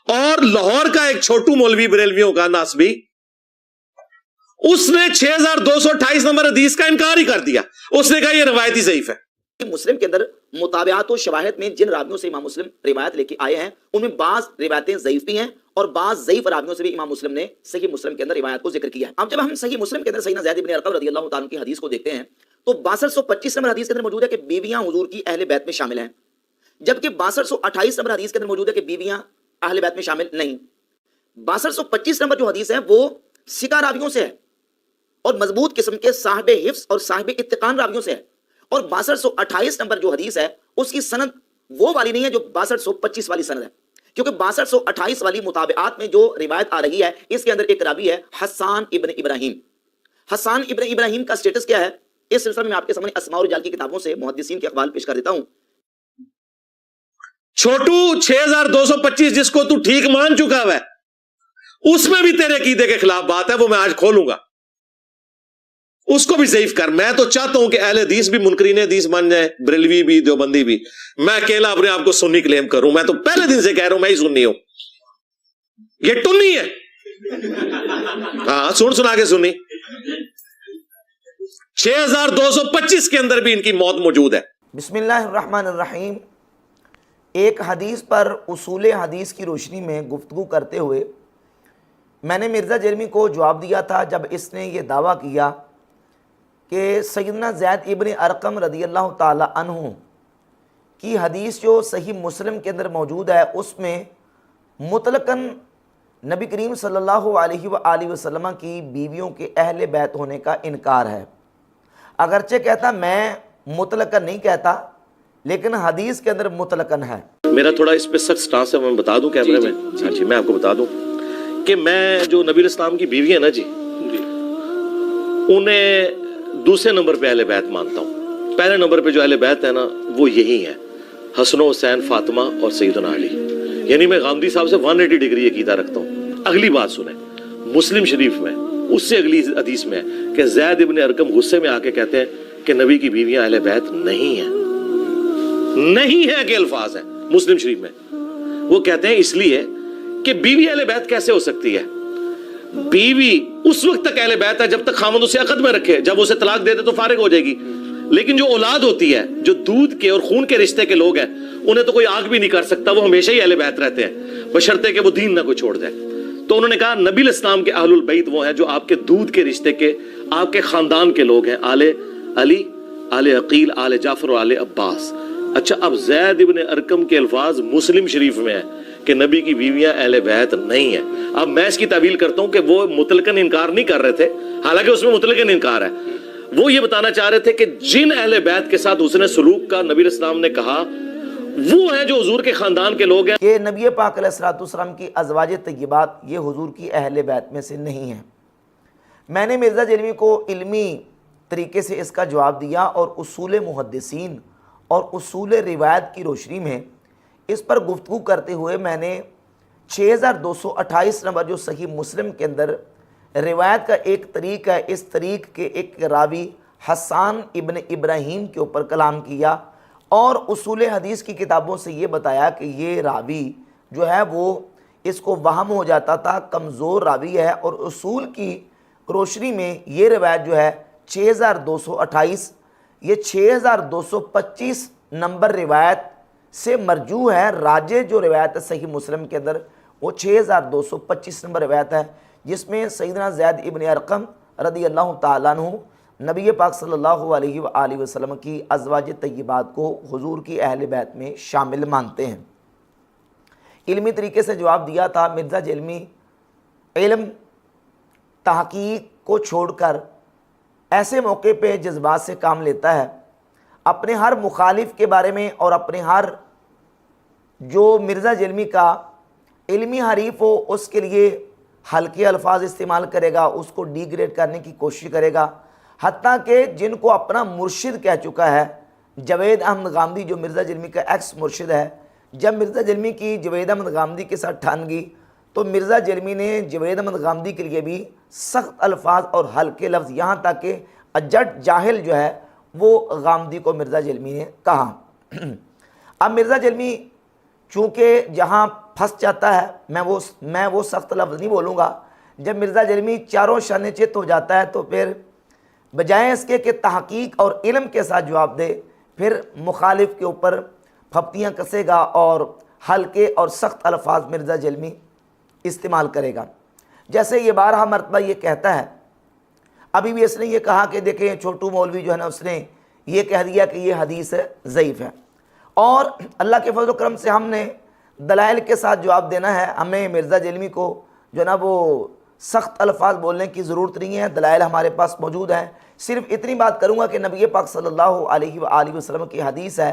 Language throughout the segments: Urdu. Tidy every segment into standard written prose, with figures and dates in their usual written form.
اور لاہور کا ایک چھوٹو مولوی بریلویوں کا ناسبی، اس نے 6228 نمبر حدیث کا انکار ہی کر دیا. اس نے کہا یہ روایتی ضعیف ہے. مسلم کے اندر مطابعات و شواہد میں جن راویوں سے امام مسلم روایت لے کے آئے ہیں ان میں بعض روایتیں ضعیف بھی ہیں اور بعض ضعیف راویوں سے بھی امام مسلم نے صحیح مسلم کے اندر روایت کو ذکر کیا ہے. اب جب ہم صحیح مسلم کے اندر سیدنا زید بن ارقم رضی اللہ تعالیٰ کی حدیث کو دیکھتے ہیں تو 6225 نمبر حدیث کے اندر موجود ہے کہ بیویاں حضور کی اہل بیت میں شامل ہیں، جبکہ 6228 نمبر حدیث کے اندر موجود ہے کہ بیویاں اہل بیت میں شامل نہیں. 6225 نمبر جو حدیث ہے وہ ثقہ راویوں سے ہے اور مضبوط قسم کے صاحب حفظ اور صاحب اتقان راویوں سے ہے، اور 6228 نمبر جو حدیث ہے اس کی سند وہ والی نہیں ہے جو 6225 والی سند ہے، کیونکہ 6228 والی مطابعات میں جو روایت آ رہی ہے اس کے اندر ایک راوی ہے حسان ابن ابراہیم. حسان ابن ابراہیم کا سٹیٹس کیا ہے؟ اس سلسلے میں آپ کے سامنے اسماء اور رجال کی کتابوں سے محدثین کے اقوال پیش کر دیتا ہوں. چھوٹو 6225 جس کو تو ٹھیک مان چکا ہے اس میں بھی تیرے عقیدے کے خلاف بات ہے، وہ میں آج کھولوں گا، اس کو بھی ضعیف کر. میں تو چاہتا ہوں کہ اہل حدیث بھی منکرین حدیث بن جائے، بریلوی بھی دیوبندی بھی. میں اکیلا اپنے آپ کو سنی کلیم کروں، میں تو پہلے دن سے کہہ رہا ہوں میں ہی سنی ہوں، یہ ٹنی ہے. ہاں سنا کے سنی. 6225 کے اندر بھی ان کی موت موجود ہے. بسم اللہ الرحمن الرحیم. ایک حدیث پر اصول حدیث کی روشنی میں گفتگو کرتے ہوئے میں نے مرزا جرمی کو جواب دیا تھا جب اس نے یہ دعویٰ کیا کہ سیدنا زید ابن ارقم رضی اللہ تعالی عنہ کی حدیث جو صحیح مسلم کے اندر موجود ہے اس میں مطلقاً نبی کریم صلی اللہ علیہ وآلہ وسلم کی بیویوں کے اہل بیت ہونے کا انکار ہے. اگرچہ کہتا میں مطلقاً نہیں کہتا لیکن حدیث کے اندر مطلقاً ہے. میرا تھوڑا اس پہ سخت سٹانس ہے، میں بتا دوں کیمرے میں. ہاں جی میں آپ کو بتا دوں کہ میں جو نبی الاسلام کی بیوی ہے نا جی انہیں دوسرے نمبر پہ اہل بیت مانتا ہوں. پہلے نمبر پہ جو اہل بیت ہے نا وہ یہی ہے، حسن و حسین، فاطمہ اور سیدنا علی. یعنی میں غامدی صاحب سے 180 ڈگری عقیدہ رکھتا ہوں. اگلی بات سنیں، مسلم شریف میں اس سے اگلی حدیث میں ہے کہ زید ابن ارقم غصے میں آ کے کہتے ہیں کہ نبی کی بیویاں اہل بیت نہیں ہیں. نہیں ہے کہ الفاظ ہیں مسلم شریف میں. وہ کہتے ہیں اس لیے کہ بیوی اہل بیت کیسے ہو سکتی ہے؟ بیوی اس وقت تک اہل بیت ہے جب تک خامد اسے عقد میں رکھے، جب اسے طلاق دے دے تو فارغ ہو جائے گی. لیکن جو اولاد ہوتی ہے، جو دودھ کے اور خون کے رشتے کے لوگ ہیں، انہیں تو کوئی آگ بھی نہیں کر سکتا، وہ ہمیشہ ہی اہل بیت رہتے ہیں بشرطے کہ وہ دین نہ کوئی چھوڑ دے. تو انہوں نے کہا نبی الاسلام کے اہل البیت وہ ہیں جو آپ کے دودھ کے رشتے کے، آپ کے خاندان کے لوگ ہیں، آل علی، آل عقیل، آل جعفر اور آل عباس. اچھا اب زید ابن ارقم کے الفاظ مسلم شریف میں ہیں کہ نبی کی بیویاں اہل بیت نہیں ہیں. اب میں اس کی تعویل کرتا ہوں کہ وہ مطلقاً انکار نہیں کر رہے تھے، حالانکہ اس میں مطلقاً انکار ہے. وہ یہ بتانا چاہ رہے تھے کہ جن اہل بیت کے ساتھ حسن سلوک کا نبی الاسلام نے کہا وہ ہیں جو حضور کے خاندان کے لوگ ہیں. کہ نبی پاک علیہ الصلوۃ والسلام کی ازواج طیبات یہ حضور کی اہل بیت میں سے نہیں ہیں. میں نے مرزا جرمی کو علمی طریقے سے اس کا جواب دیا اور اصول محدثین اور اصول روایت کی روشنی میں اس پر گفتگو کرتے ہوئے میں نے 6228 نمبر جو صحیح مسلم کے اندر روایت کا ایک طریق ہے، اس طریق کے ایک راوی حسان ابن ابراہیم کے اوپر کلام کیا اور اصول حدیث کی کتابوں سے یہ بتایا کہ یہ راوی جو ہے وہ اس کو وہم ہو جاتا تھا، کمزور راوی ہے، اور اصول کی روشنی میں یہ روایت جو ہے 6228 یہ 6225 نمبر روایت سے مرجوح ہے. راجے جو روایت ہے صحیح مسلم کے اندر وہ 6225 نمبر روایت ہے جس میں سیدنا زید ابن ارقم رضی اللہ تعالیٰ عنہ نبی پاک صلی اللہ علیہ وآلہ وسلم کی ازواج طیبات کو حضور کی اہل بیت میں شامل مانتے ہیں. علمی طریقے سے جواب دیا تھا. مرزا جرمی علم تحقیق کو چھوڑ کر ایسے موقع پہ جذبات سے کام لیتا ہے، اپنے ہر مخالف کے بارے میں اور اپنے ہر جو مرزا جرمی کا علمی حریف ہو اس کے لیے ہلکے الفاظ استعمال کرے گا، اس کو ڈی گریڈ کرنے کی کوشش کرے گا. حتیٰ کہ جن کو اپنا مرشد کہہ چکا ہے جوید احمد غامدی جو مرزا جرمی کا ایکس مرشد ہے، جب مرزا جرمی کی جوید احمد غامدی کے ساتھ ٹھانگی تو مرزا جرمی نے جوید احمد غامدی کے لیے بھی سخت الفاظ اور ہلکے لفظ، یہاں تک کہ اجٹ جاہل جو ہے وہ غامدی کو مرزا جرمی نے کہا. اب مرزا جرمی چونکہ جہاں پھنس جاتا ہے، میں وہ سخت لفظ نہیں بولوں گا، جب مرزا جرمی چاروں شانے چت ہو جاتا ہے تو پھر بجائے اس کے کہ تحقیق اور علم کے ساتھ جواب دے، پھر مخالف کے اوپر پھپتیاں کسے گا اور ہلکے اور سخت الفاظ مرزا جرمی استعمال کرے گا۔ جیسے یہ بارہا مرتبہ یہ کہتا ہے، ابھی بھی اس نے یہ کہا کہ دیکھیں چھوٹو مولوی جو ہے نا اس نے یہ کہہ دیا کہ یہ حدیث ضعیف ہے، اور اللہ کے فضل و کرم سے ہم نے دلائل کے ساتھ جواب دینا ہے۔ ہمیں مرزا جرمی کو جو ہے نا وہ سخت الفاظ بولنے کی ضرورت نہیں ہے، دلائل ہمارے پاس موجود ہیں۔ صرف اتنی بات کروں گا کہ نبی پاک صلی اللہ علیہ وآلہ وسلم کی حدیث ہے،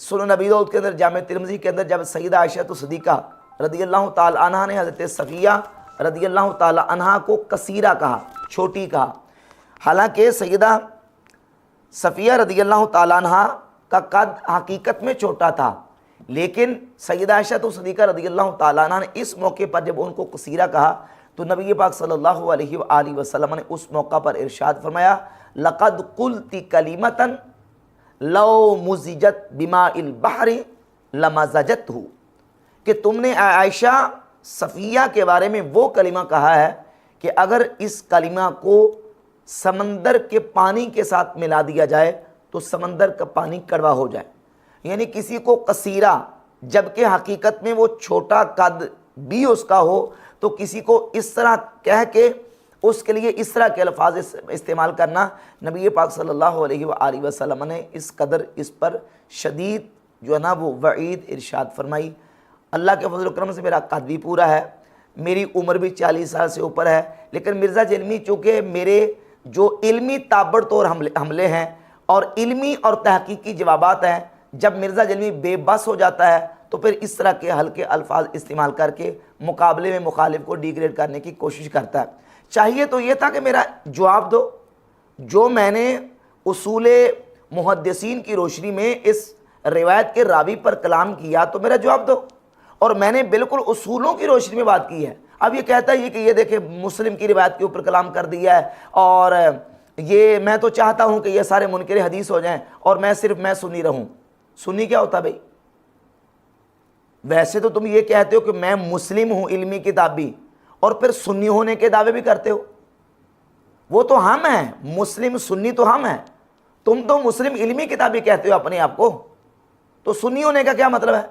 سنن نبی داؤد کے اندر، جامع ترمذی کے اندر، جب سیدہ عائشہ صدیقہ رضی اللہ تعالی عنہ نے حضرت صفیہ رضی اللہ تعالی عنہ کو کثیرہ کہا، چھوٹی کہا، حالانکہ سیدہ صفیہ رضی اللہ تعالی عنہ کا قد حقیقت میں چھوٹا تھا، لیکن سیدہ عائشہ صدیقہ رضی اللہ تعالی عنہ نے اس موقع پر جب ان کو کثیرہ کہا تو نبی پاک صلی اللہ علیہ وآلہ وسلم نے اس موقع پر ارشاد فرمایا، لقد قلت کلمۃ لو مزجت بماء البحر لمزجتہ، کہ تم نے عائشہ صفیہ کے بارے میں وہ کلمہ کہا ہے کہ اگر اس کلمہ کو سمندر کے پانی کے ساتھ ملا دیا جائے تو سمندر کا پانی کڑوا ہو جائے۔ یعنی کسی کو قصیرہ، جبکہ حقیقت میں وہ چھوٹا قد بھی اس کا ہو، تو کسی کو اس طرح کہہ کے اس کے لیے اس طرح کے الفاظ استعمال کرنا، نبی پاک صلی اللہ علیہ وآلہ وسلم نے اس قدر اس پر شدید جو ہے نا وہ وعید ارشاد فرمائی۔ اللہ کے فضل و کرم سے میرا قد بھی پورا ہے، میری عمر بھی 40 سال سے اوپر ہے، لیکن مرزا جرمی چونکہ میرے جو علمی تابڑ طور حملے ہیں اور علمی اور تحقیقی جوابات ہیں، جب مرزا جرمی بے بس ہو جاتا ہے تو پھر اس طرح کے ہلکے الفاظ استعمال کر کے مقابلے میں مخالف کو ڈیگریڈ کرنے کی کوشش کرتا ہے۔ چاہیے تو یہ تھا کہ میرا جواب دو، جو میں نے اصول محدثین کی روشنی میں اس روایت کے راوی پر کلام کیا تو میرا جواب دو، اور میں نے بالکل اصولوں کی روشنی میں بات کی ہے۔ اب یہ کہتا ہے کہ یہ دیکھیں مسلم کی روایت کے اوپر کلام کر دیا ہے، اور یہ میں تو چاہتا ہوں کہ یہ سارے منکر حدیث ہو جائیں اور میں صرف سنی رہوں۔ سنی کیا ہوتا بھائی؟ ویسے تو تم یہ کہتے ہو کہ میں مسلم ہوں علمی کتابی، اور پھر سنی ہونے کے دعوے بھی کرتے ہو۔ وہ تو ہم ہیں، مسلم سنی تو ہم ہیں، تم تو مسلم علمی کتابی کہتے ہو اپنے آپ کو، تو سنی ہونے کا کیا مطلب ہے؟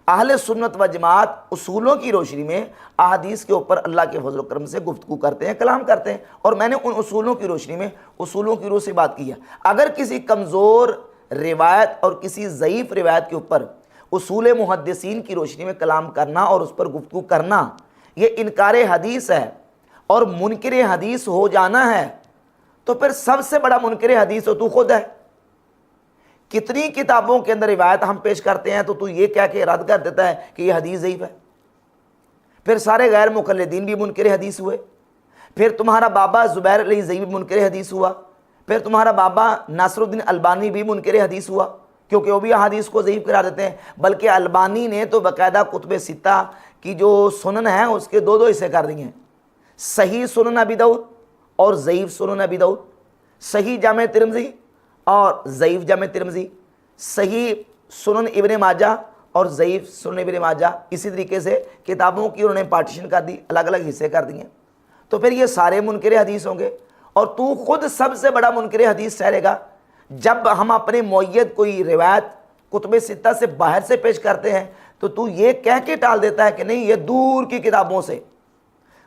اہل سنت و جماعت اصولوں کی روشنی میں احادیث کے اوپر اللہ کے فضل و کرم سے گفتگو کرتے ہیں، کلام کرتے ہیں، اور میں نے ان اصولوں کی روشنی میں اصولوں کی روح سے بات کی ہے۔ اگر کسی کمزور روایت اور کسی ضعیف روایت کے اوپر اصول محدثین کی روشنی میں کلام کرنا اور اس پر گفتگو کرنا یہ انکار حدیث ہے اور منکر حدیث ہو جانا ہے، تو پھر سب سے بڑا منکر حدیث تو خود ہے۔ کتنی کتابوں کے اندر روایت ہم پیش کرتے ہیں تو یہ کہہ کے رد کر دیتا ہے کہ یہ حدیث ضعیف ہے۔ پھر سارے غیر مقلدین بھی منکر حدیث ہوئے، پھر تمہارا بابا زبیر علی ضعیف منکر حدیث ہوا، پھر تمہارا بابا ناصر الدین البانی بھی منکر حدیث ہوا، کیونکہ وہ بھی احادیث کو ضعیف قرار دیتے ہیں۔ بلکہ البانی نے تو باقاعدہ کتب ستہ کی جو سنن ہیں اس کے دو حصے کر دیے ہیں، صحیح سنن ابی داؤد اور ضعیف سنن ابی داؤد، صحیح جامع ترمذی اور ضعیف جامع ترمذی، صحیح سنن ابن ماجہ اور ضعیف سنن ابن ماجہ۔ اسی طریقے سے کتابوں کی انہوں نے پارٹیشن کر دی، الگ الگ حصے کر دیے، تو پھر یہ سارے منکر حدیث ہوں گے، اور تو خود سب سے بڑا منکر حدیث ٹھہرے گا جب ہم اپنے معید کوئی روایت کتب ستہ سے باہر سے پیش کرتے ہیں تو یہ کہہ کے ٹال دیتا ہے کہ نہیں یہ دور کی کتابوں سے۔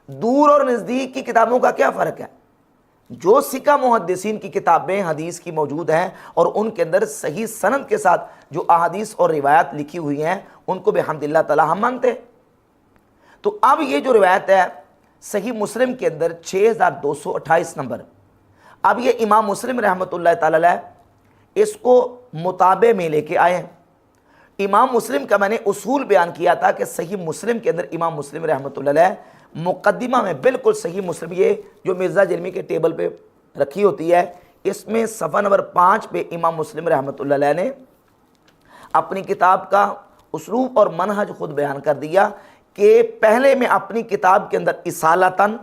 دور اور نزدیک کی کتابوں کا کیا فرق ہے؟ جو سکہ محدثین کی کتابیں حدیث کی موجود ہیں اور ان کے اندر صحیح سند کے ساتھ جو احادیث اور روایات لکھی ہوئی ہیں ان کو بحمدللہ تعالی ہم مانتے ہیں۔ تو اب یہ جو روایت ہے صحیح مسلم کے اندر 6228 نمبر، اب یہ امام مسلم رحمۃ اللہ تعالی علیہ اس کو مطابع میں لے کے آئے ہیں۔ امام مسلم کا میں نے اصول بیان کیا تھا کہ صحیح مسلم کے اندر امام مسلم رحمۃ اللہ علیہ مقدمہ میں بالکل صحیح مسلم، یہ جو مرزا جرمی کے ٹیبل پہ رکھی ہوتی ہے، اس میں صفحہ نمبر 5 پہ امام مسلم رحمۃ اللہ علیہ نے اپنی کتاب کا اسلوب اور منہج خود بیان کر دیا کہ پہلے میں اپنی کتاب کے اندر اصالتاً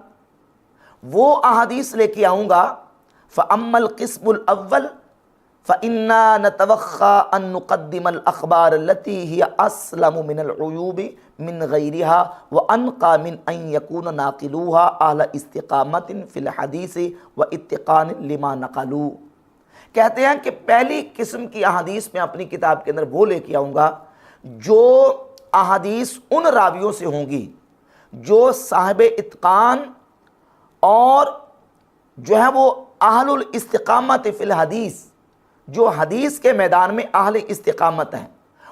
وہ احادیث لے کے آؤں گا، فَأَمَّا الْقِسْمُ الْأَوَّلُ فَإِنَّا نَتَوَخَّى أَن نُقَدِّمَ الْأَخْبَارَ الَّتِي هِيَ أَسْلَمُ مِنَ الْعُيُوبِ مِنْ غَيْرِهَا وَأَنْقَى مِنْ أَن يَكُونَ نَاقِلُوهَا أَهْلَ اسْتِقَامَةٍ فِي الْحَدِيثِ وَاتِّقَانٍ لِمَا نَقَلُوا۔ کہتے ہیں کہ پہلی قسم کی احادیث میں اپنی کتاب کے اندر وہ لے کے آؤں گا جو احادیث ان راویوں سے ہوں گی جو صاحب اتقان اور جو ہے وہ اہل الاستقامت فی الحدیث، جو حدیث کے میدان میں اہل استقامت ہیں،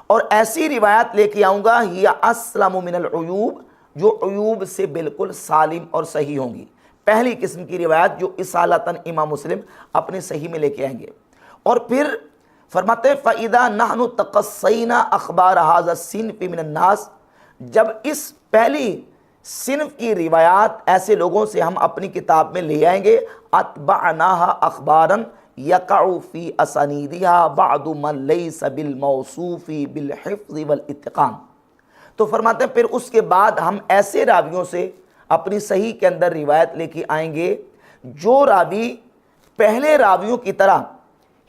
اور ایسی روایت لے کے آؤں گا ہی اسلم من العیوب، جو عیوب سے بالکل سالم اور صحیح ہوں گی۔ پہلی قسم کی روایت جو اصالتاً امام مسلم اپنے صحیح میں لے کے آئیں گے۔ اور پھر فرماتے ہیں فَإِذَا نَحْنُ تَقَصَّيْنَا أَخْبَارَ هَذَا الصِّنْفِ مِنَ النَّاسِ، جب اس پہلی صنف کی روایات ایسے لوگوں سے ہم اپنی کتاب میں لے آئیں گے، أَتْبَعْنَاهَا أَخْبَارًا يَقَعُ فِي أَسَانِيدِهَا بَعْضُ مَنْ لَيْسَ بِالْمَوْصُوفِ بِالْحِفْظِ وَالْإِتْقَانِ۔ تو فرماتے ہیں پھر اس کے بعد ہم ایسے راویوں سے اپنی صحیح کے اندر روایت لے کے آئیں گے جو راوی پہلے راویوں کی طرح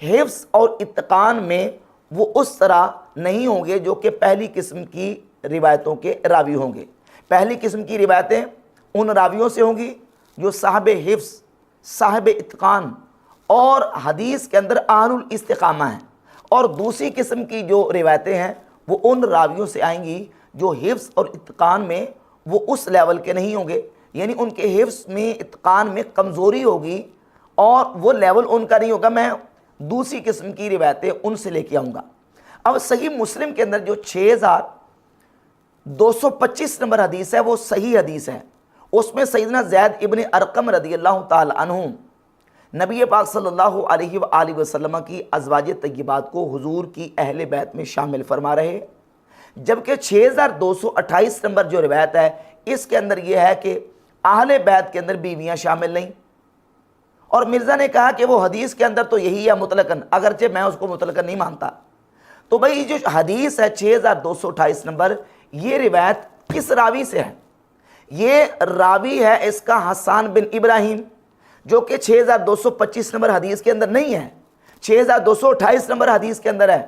حفظ اور اتقان میں وہ اس طرح نہیں ہوں گے جو کہ پہلی قسم کی روایتوں کے راوی ہوں گے۔ پہلی قسم کی روایتیں ان راویوں سے ہوں گی جو صاحب حفظ، صاحب اتقان اور حدیث کے اندر اہل الاستقامہ ہیں، اور دوسری قسم کی جو روایتیں ہیں وہ ان راویوں سے آئیں گی جو حفظ اور اتقان میں وہ اس لیول کے نہیں ہوں گے، یعنی ان کے حفظ میں اتقان میں کمزوری ہوگی اور وہ لیول ان کا نہیں ہوگا۔ میں دوسری قسم کی روایتیں ان سے لے کے آؤں گا۔ اب صحیح مسلم کے اندر جو 6225 نمبر حدیث ہے وہ صحیح حدیث ہے۔ اس میں سیدنا زید ابن ارقم رضی اللہ تعالی عنہ نبی پاک صلی اللہ علیہ وآلہ وسلم کی ازواج طیبات کو حضور کی اہل بیت میں شامل فرما رہے، جبکہ 6228 نمبر جو روایت ہے اس کے اندر یہ ہے کہ اہل بیت کے اندر بیویاں شامل نہیں، اور مرزا نے کہا کہ وہ حدیث کے اندر تو یہی ہے مطلقاً، اگرچہ میں اس کو مطلقاً نہیں مانتا۔ تو بھئی جو حدیث ہے 6228 نمبر، یہ روایت کس راوی سے ہے؟ یہ راوی ہے اس کا حسان بن ابراہیم، جو کہ 6225 نمبر حدیث کے اندر نہیں ہے، 6228 نمبر حدیث کے اندر ہے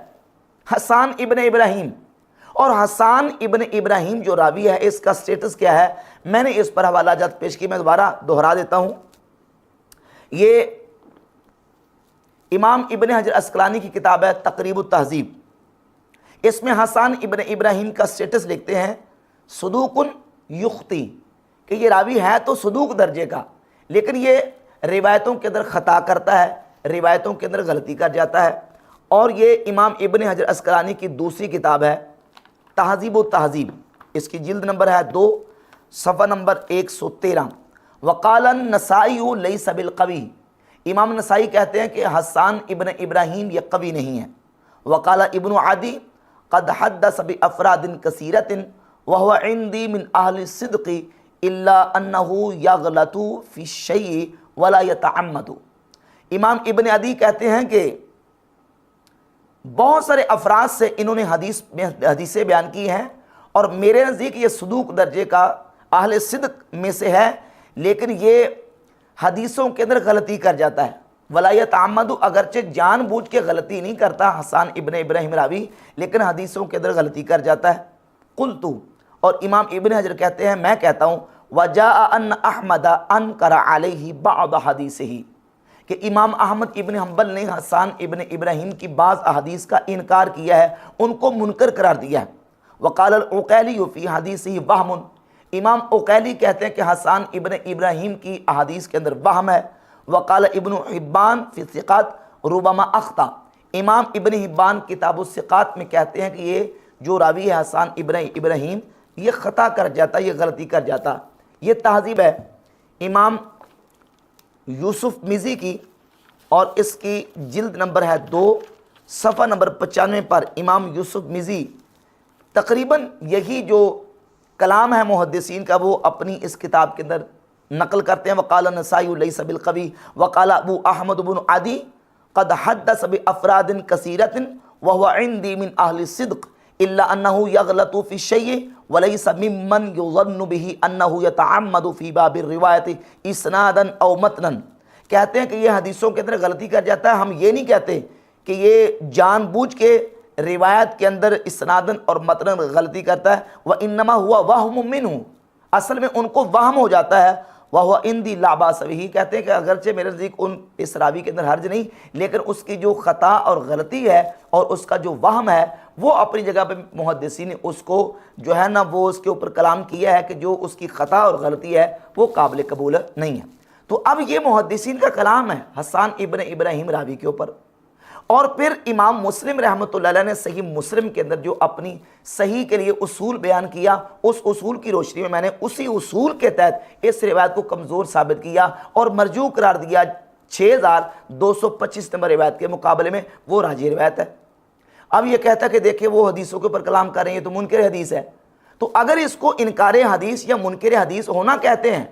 حسان ابن ابراہیم۔ اور حسان ابن ابراہیم جو راوی ہے اس کا سٹیٹس کیا ہے؟ میں نے اس پر حوالہ جات پیش کی، میں دوبارہ دہرا دیتا ہوں۔ یہ امام ابن حجر اسقلانی کی کتاب ہے تقریب التہذیب، اس میں حسان ابن ابراہیم کا سٹیٹس لکھتے ہیں صدوق یخطی، کہ یہ راوی ہے تو صدوق درجے کا، لیکن یہ روایتوں کے اندر خطا کرتا ہے، روایتوں کے اندر غلطی کر جاتا ہے۔ اور یہ امام ابن حجر اسقلانی کی دوسری کتاب ہے تہذیب و تہذیب، اس کی جلد نمبر ہے 2، صفحہ نمبر 113۔ وقال النسائی لیس بالقوی، امام نسائی کہتے ہیں کہ حسان ابن ابراہیم یہ قوی نہیں ہے۔ وقال ابن عدی قد حدث بافراد کثیرۃ وهو عندي من اہل الصدق الا انه یغلط فی الشیء ولا یتعمد۔ امام ابن عدی کہتے ہیں کہ بہت سارے افراد سے انہوں نے حدیثیں بیان کی ہیں، اور میرے نزدیک یہ صدوق درجے کا اہل صدق میں سے ہے، لیکن یہ حدیثوں کے اندر غلطی کر جاتا ہے۔ ولا یتعمد، اگرچہ جان بوجھ کے غلطی نہیں کرتا حسان ابن ابراہیم راوی، لیکن حدیثوں کے اندر غلطی کر جاتا ہے۔ قلت، اور امام ابن حجر کہتے ہیں میں کہتا ہوں وجاء ان احمد انکر علیہ بعض حدیثہ، کہ امام احمد ابن حنبل نے حسان ابن ابراہیم کی بعض احادیث کا انکار کیا ہے، ان کو منکر قرار دیا ہے۔ وقال العقیلی فی حدیثہ وہم، امام عقیلی کہتے ہیں کہ حسان ابن ابراہیم کی احادیث کے اندر وہم ہے۔ وقال ابن حبان فی الثقات ربما اخطا، امام ابن حبان کتاب الثقات میں کہتے ہیں کہ یہ جو راوی ہے حسان ابن ابراہیم یہ خطا کر جاتا، یہ غلطی کر جاتا۔ یہ تہذیب ہے امام یوسف مزی کی، اور اس کی جلد نمبر ہے 2، صفحہ نمبر 95 پر امام یوسف مزی تقریباً یہی جو کلام ہے محدثین کا وہ اپنی اس کتاب کے اندر نقل کرتے ہیں۔ وقال النسائی لیس بالقوی وقال ابو احمد بن عدی قد حدث بافراد کثیرۃ وهو عندي من اہل الصدق الا انه یغلط فی الشیء وليس ممن يظن به انه يتعمد في باب الروایت اسنادا او متنا، کہتے ہیں کہ یہ حدیثوں کے اندر غلطی کر جاتا ہے، ہم یہ نہیں کہتے کہ یہ جان بوجھ کے روایت کے اندر اسنادن اور متنن غلطی کرتا ہے، وَإِنَّمَا هُوَ وَهْمٌ مِّنْهُ، اصل میں ان کو وہم ہو جاتا ہے، وَهُوَ عِنْدِي لَا بَأْسَ بِهِ، کہتے ہیں کہ اگرچہ میرے نزدیک اس راوی کے اندر حرج نہیں، لیکن اس کی جو خطا اور غلطی ہے اور اس کا جو وہم ہے وہ اپنی جگہ پہ محدثین نے اس کو جو ہے نا وہ اس کے اوپر کلام کیا ہے کہ جو اس کی خطا اور غلطی ہے وہ قابل قبول نہیں ہے۔ تو اب یہ محدثین کا کلام ہے حسان ابن ابراہیم راوی کے اوپر، اور پھر امام مسلم رحمۃ اللہ علیہ نے صحیح مسلم کے اندر جو اپنی صحیح کے لیے اصول بیان کیا، اس اصول کی روشنی میں نے اسی اصول کے تحت اس روایت کو کمزور ثابت کیا اور مرجوع قرار دیا 6225 نمبر روایت کے مقابلے میں وہ راجح روایت ہے۔ اب یہ کہتا ہے کہ دیکھیں وہ حدیثوں کے اوپر کلام کر رہے ہیں، یہ تو منکر حدیث ہے، تو اگر اس کو انکار حدیث یا منکر حدیث ہونا کہتے ہیں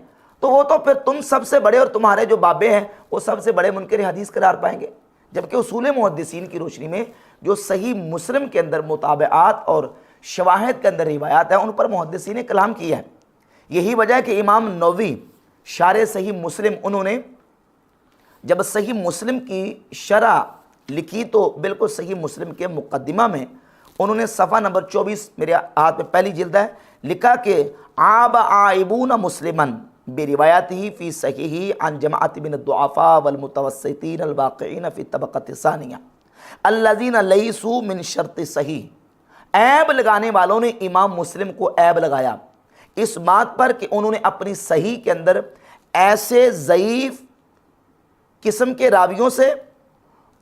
تو وہ تو پھر تم سب سے بڑے اور تمہارے جو بابے ہیں وہ سب سے بڑے منکر حدیث قرار پائیں گے، جبکہ اصول محدثین کی روشنی میں جو صحیح مسلم کے اندر مطابعات اور شواہد کے اندر روایات ہیں ان پر محدثین نے کلام کیا ہے۔ یہی وجہ ہے کہ امام نووی شارح صحیح مسلم، انہوں نے جب صحیح مسلم کی شرح لکھی تو بالکل صحیح مسلم کے مقدمہ میں انہوں نے صفحہ نمبر 24 میرے ہاتھ میں پہلی جلد ہے، لکھا کہ عاب عائبون مسلمن بروایته فی صحیح عن جماعت من الضعفاء والمتوسطین الواقعین فی الطبقۃ الثانیہ الذین لیسوا من شرط صحیح۔ عیب لگانے والوں نے امام مسلم کو عیب لگایا اس بات پر کہ انہوں نے اپنی صحیح کے اندر ایسے ضعیف قسم کے راویوں سے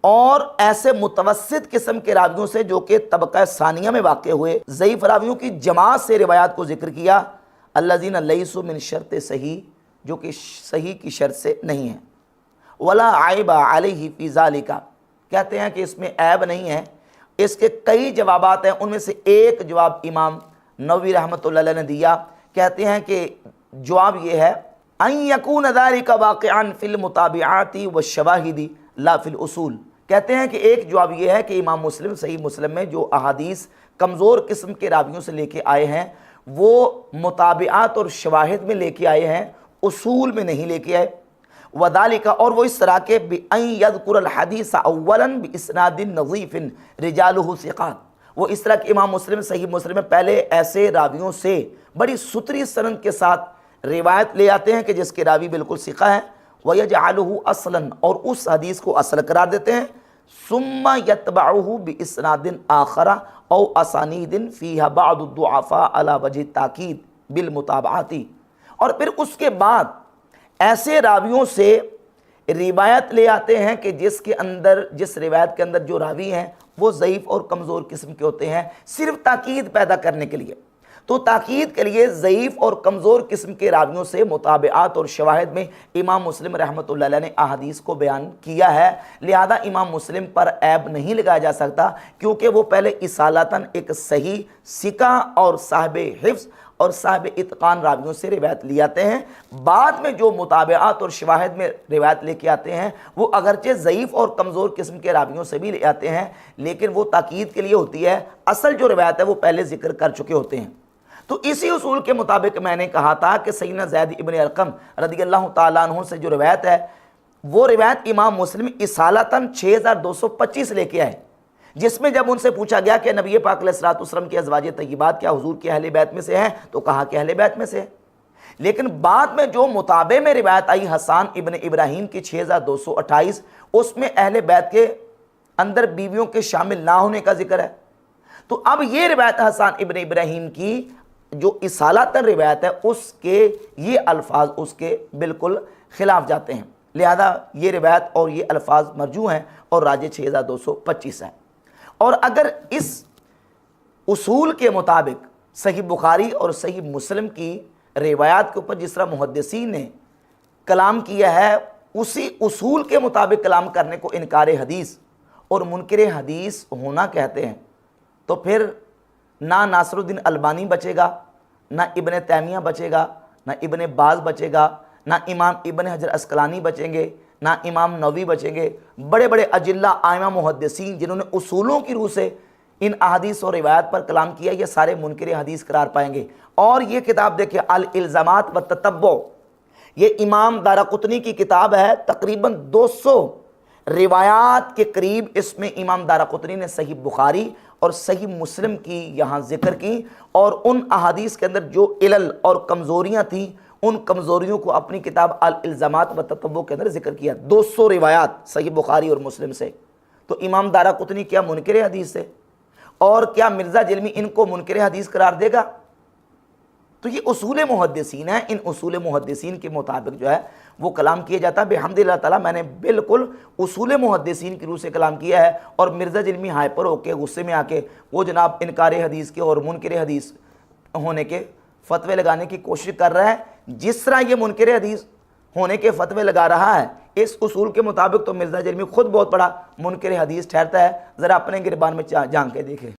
اور ایسے متوسط قسم کے راویوں سے جو کہ طبقہ ثانیہ میں واقع ہوئے ضعیف راویوں کی جماعت سے روایات کو ذکر کیا، الذین لیسوا من شرط صحیح، جو کہ صحیح کی شرط سے نہیں ہے، ولا عیب علیہ فی ذالک، کہتے ہیں کہ اس میں عیب نہیں ہے۔ اس کے کئی جوابات ہیں، ان میں سے ایک جواب امام نووی رحمۃ اللہ علیہ نے دیا، کہتے ہیں کہ جواب یہ ہے ان یکون ذالک واقعا فی المتابعات والشواہد لا فی الاصول، کہتے ہیں کہ ایک جواب یہ ہے کہ امام مسلم صحیح مسلم میں جو احادیث کمزور قسم کے راویوں سے لے کے آئے ہیں وہ مطابعات اور شواہد میں لے کے آئے ہیں، اصول میں نہیں لے کے آئے۔ وذالک، اور وہ اس طرح کے بأن یذکر الحدیث اولا باسناد نظیف رجالہ ثقات، وہ اس طرح کہ امام مسلم صحیح مسلم میں پہلے ایسے راویوں سے بڑی ستری سند کے ساتھ روایت لے آتے ہیں کہ جس کے راوی بالکل ثقہ ہیں، وَيَجْعَلُهُ اصلا، اور اس حدیث کو اصل قرار دیتے ہیں، ثم يتبعه باسناد آخر او اسانید فیہا بعض الضعفاء علی وجہ تاکید بالمتابعات، اور پھر اس کے بعد ایسے راویوں سے روایت لے آتے ہیں کہ جس روایت کے اندر جو راوی ہیں وہ ضعیف اور کمزور قسم کے ہوتے ہیں، صرف تاکید پیدا کرنے کے لیے۔ تو تاکید کے لیے ضعیف اور کمزور قسم کے راویوں سے مطابعات اور شواہد میں امام مسلم رحمۃ اللہ علیہ نے احادیث کو بیان کیا ہے، لہذا امام مسلم پر عیب نہیں لگایا جا سکتا، کیونکہ وہ پہلے اصالتاً ایک صحیح ثقہ اور صاحب حفظ اور صاحب اتقان راویوں سے روایت لے آتے ہیں، بعد میں جو مطابعات اور شواہد میں روایت لے کے آتے ہیں وہ اگرچہ ضعیف اور کمزور قسم کے راویوں سے بھی لے آتے ہیں لیکن وہ تاکید کے لیے ہوتی ہے، اصل جو روایت ہے وہ پہلے ذکر کر چکے ہوتے ہیں۔ تو اسی اصول کے مطابق میں نے کہا تھا کہ سیدنا زید ابن ارقم رضی اللہ تعالیٰ عنہ سے جو روایت ہے وہ روایت امام مسلم اصالتاً 6225 لے کے آئے، جس میں جب ان سے پوچھا گیا کہ نبی پاک علیہ الصلوۃ والسلام کی ازواج طیبات کیا حضور کے اہل بیت میں سے ہیں، تو کہا کہ اہل بیت میں سے ہے، لیکن بعد میں جو مطابع میں روایت آئی حسان ابن ابراہیم کی 6228، اس میں اہل بیت کے اندر بیویوں کے شامل نہ ہونے کا ذکر ہے۔ تو اب یہ روایت حسان ابن ابراہیم کی جو اصالتاً روایت ہے اس کے یہ الفاظ اس کے بالکل خلاف جاتے ہیں، لہذا یہ روایت اور یہ الفاظ مرجوع ہیں اور راجح 6225 ہے۔ اور اگر اس اصول کے مطابق صحیح بخاری اور صحیح مسلم کی روایات کے اوپر جس طرح محدثین نے کلام کیا ہے اسی اصول کے مطابق کلام کرنے کو انکار حدیث اور منکر حدیث ہونا کہتے ہیں، تو پھر نہ ناصر الدین البانی بچے گا، نہ ابن تیمیہ بچے گا، نہ ابن باز بچے گا، نہ امام ابن حجر عسقلانی بچیں گے، نہ امام نووی بچیں گے، بڑے بڑے اجلہ ائمہ محدثین جنہوں نے اصولوں کی روح سے ان احادیث اور روایات پر کلام کیا، یہ سارے منکر حدیث قرار پائیں گے۔ اور یہ کتاب دیکھیں الالزامات والتتبع، یہ امام دارقطنی کی کتاب ہے، تقریباً 200 روایات کے قریب اس میں امام دارقطنی نے صحیح بخاری اور صحیح مسلم کی یہاں ذکر کی، اور ان احادیث کے اندر جو علل اور کمزوریاں تھیں ان کمزوریوں کو اپنی کتاب الالزامات و تتبع کے اندر ذکر کیا۔ 200 روایات صحیح بخاری اور مسلم سے، تو امام دارقطنی کیا منکر حدیث سے؟ اور کیا مرزا جلمی ان کو منکر حدیث قرار دے گا؟ تو یہ اصول محدثین ہیں، ان اصول محدثین کے مطابق جو ہے وہ کلام کیا جاتا ہے۔ بحمد اللہ تعالیٰ میں نے بالکل اصول محدثین کی روح سے کلام کیا ہے، اور مرزا جلمی ہائپر ہو کے غصے میں آ کے وہ جناب انکار حدیث کے اور منکر حدیث ہونے کے فتوے لگانے کی کوشش کر رہا ہے۔ جس طرح یہ منکر حدیث ہونے کے فتوے لگا رہا ہے اس اصول کے مطابق، تو مرزا جلمی خود بہت بڑا منکر حدیث ٹھہرتا ہے۔ ذرا اپنے گربان میں جھانک کے دیکھیں۔